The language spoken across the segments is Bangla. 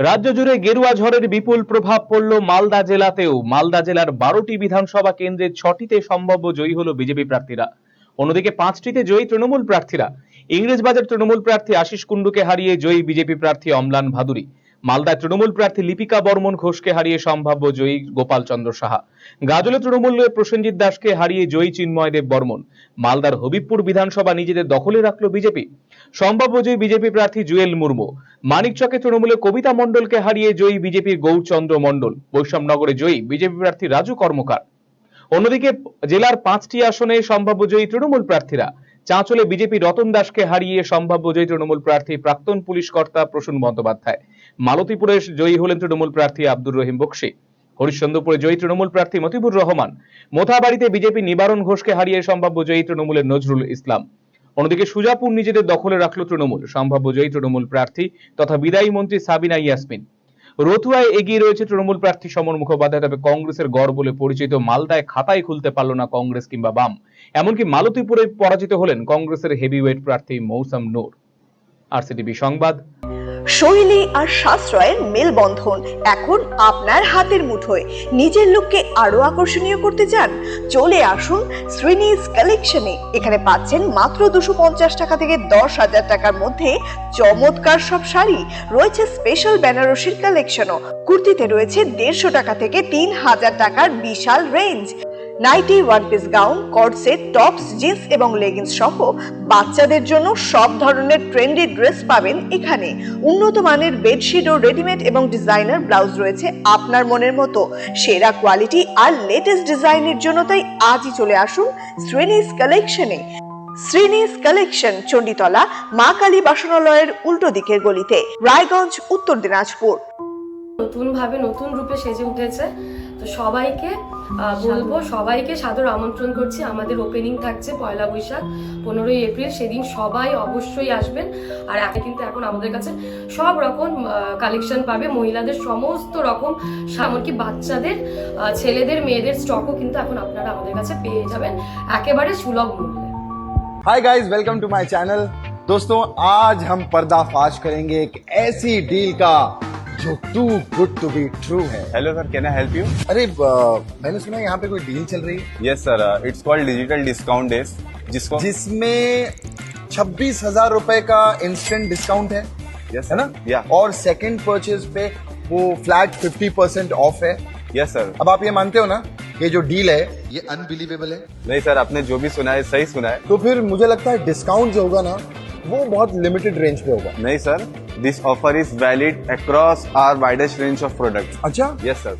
রাজ্য জুড়ে গেরুয়া ঝড়ের বিপুল প্রভাব পড়ল মালদা জেলাতেও। মালদা জেলার 12টি বিধানসভা কেন্দ্রের 6টিতে সম্ভাব্য জয়ী হলো বিজেপি প্রার্থীরা। অন্যদিকে 5টিতে জয়ী তৃণমূল প্রার্থীরা। ইংরেজবাজার তৃণমূল প্রার্থী আশিস কুন্ডুকে হারিয়ে জয়ী বিজেপি প্রার্থী অম্লান ভাদুরী। মালদায় তৃণমূল প্রার্থী লিপিকা বর্মন ঘোষকে হারিয়ে সম্ভাব্য জয়ী গোপাল চন্দ্র সাহা। গাজলে তৃণমূলের প্রসেনজিৎ দাসকে হারিয়ে জয়ী চিন্ময় দেব বর্মন। মালদার হবিবপুর বিধানসভা নিজেদের দখলে রাখল বিজেপি। সম্ভাব্য জয়ী বিজেপি প্রার্থী জুয়েল মুর্মু। মানিকচকে তৃণমূলের কবিতা মণ্ডলকে হারিয়ে জয়ী বিজেপির গৌরচন্দ্র মণ্ডল। বৈষ্ণবনগরে জয়ী বিজেপি প্রার্থী রাজু কর্মকার। অন্যদিকে জেলার 5টি আসনে সম্ভাব্য জয়ী তৃণমূল প্রার্থীরা। চাঁচলে বিজেপি রতন দাসকে হারিয়ে সম্ভাব্য জয়ী তৃণমূল প্রার্থী প্রাক্তন পুলিশ কর্তা প্রসূন বন্দ্যোপাধ্যায়। মালতীপুরে জয়ী হলেন তৃণমূল প্রার্থী আব্দুর রহিম বক্সি। হরিশ্চন্দ্রপুরে জয়ী তৃণমূল প্রার্থী মতিবুর রহমান। মোথাবাড়িতে বিজেপি নিবারণ ঘোষকে হারিয়ে সম্ভাব্য জয়ী তৃণমূলের নজরুল ইসলাম। অন্যদিকে সুজাপুর নিজেদের দখলে রাখল তৃণমূল। সম্ভাব্য জয়ী তৃণমূল প্রার্থী তথা বিদায়ী মন্ত্রী সাবিনা ইয়াসমিন। রতুয়ায় এগিয়ে রয়েছে তৃণমূল প্রার্থী সমর মুখোপাধ্যায়। তবে কংগ্রেসের গড় বলে পরিচিত মালদায় খাতাই খুলতে পারল না কংগ্রেস কিংবা বাম। এমনকি মালতীপুরে পরাজিত হলেন কংগ্রেসের হেভিওয়েট প্রার্থী মৌসাম নূর। আরসিটিভি সংবাদ। শৈলী আর সাশ্রয়ের মেলবন্ধন এখন আপনার হাতের মুঠোয়। নিজের লুককে আরো আকর্ষণীয় করতে চান? চলে আসুন শ্রীনিস কালেকশনে। এখানে পাচ্ছেন মাত্র 250 টাকা থেকে 10,000 টাকার মধ্যে চমৎকার সব শাড়ি। রয়েছে স্পেশাল বেনারসির কালেকশনও। কুর্তিতে রয়েছে 150 টাকা থেকে 3000 টাকার বিশাল range. Nighty, one piece gown, কট সেট, টপস, জিন্স এবং লেগিংস সহ বাচ্চাদের জন্য সব ধরনের ট্রেন্ডি ড্রেস পাবেন এখানে। উন্নত মানের বেডশিট ও রেডিমেড এবং ডিজাইনার ব্লাউজ রয়েছে আপনার মনের মতো। সেরা কোয়ালিটি আর লেটেস্ট ডিজাইনের জন্য তাই আজই চলে আসুন শ্রীনিস কালেকশনে। শ্রীনিস কালেকশন, চণ্ডীতলা মা কালী বাসনালয়ের উল্টো দিকের গলিতে, রায়গঞ্জ, উত্তর দিনাজপুর। নতুন ভাবে নতুন রূপে সেজে উঠেছে, তো সবাইকে বলবো, সবাইকে সাদর আমন্ত্রণ করছি। আমাদের ওপেনিং থাকছে 1 বৈশাখ 15 এপ্রিল, সেদিন সবাই অবশ্যই আসবেন। আর কিন্তু এখন আমাদের কাছে সব রকম কালেকশন পাবে, মহিলাদের সমস্ত রকম, এমনকি বাচ্চাদের, ছেলেদের, মেয়েদের স্টকও কিন্তু এখন আপনারা আমাদের কাছে পেয়ে যাবেন একেবারে সুলভ মূল্যে। Hi guys, welcome to my channel. दोस्तों, आज हम पर्दाफाश करेंगे एक ऐसी डील का जो too good to be true है। Hello sir, can I help you? अरे मैंने सुना यहाँ पे कोई डील चल रही है। Yes sir, it's called digital discount days, जिसमें 26,000 रुपए का इंस्टेंट डिस्काउंट है। यस है ना? या और सेकंड परचेज पे वो फ्लैट 50% ऑफ है। Yes sir. अब आप ये मानते हो ना, ये जो डील है ये अनबिलीवेबल है। नहीं सर, आपने जो भी सुना है सही सुना है। तो फिर मुझे लगता है डिस्काउंट जो होगा ना वो बहुत लिमिटेड रेंज पे होगा। नहीं sir, this offer is valid across our widest range of products. अच्छा, यस सर।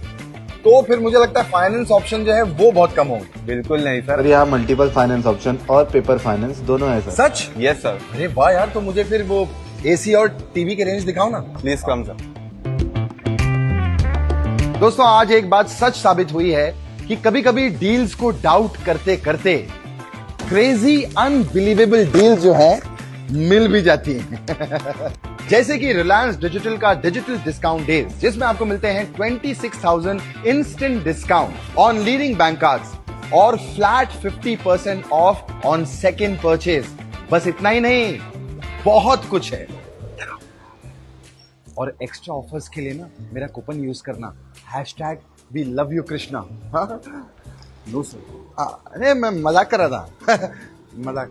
तो फिर मुझे लगता है फाइनेंस ऑप्शन जो है वो बहुत कम होंगे। बिल्कुल नहीं सर। सर, यहाँ मल्टीपल फाइनेंस ऑप्शन और पेपर फाइनेंस दोनों है सर। सच? Yes sir. अरे वाह यार, तो मुझे फिर वो एसी और टीवी के रेंज दिखाओ ना। Please come sir. दोस्तों, आज एक बात सच साबित हुई है कि कभी कभी डील्स को डाउट करते करते क्रेजी अनबिलीवेबल डील जो है मिल भी जाती है। जैसे कि रिलायंस डिजिटल का डिजिटल डिस्काउंट डेज, जिसमें आपको मिलते हैं 26,000 instant discount on leading bank cards और flat 50% off on second purchase. बस इतना ही नहीं, बहुत कुछ है। और एक्स्ट्रा ऑफर्स के लिए ना मेरा कूपन यूज करना, #we love you Krishna. No sir, अरे मैं मजाक कर रहा था। मजाक।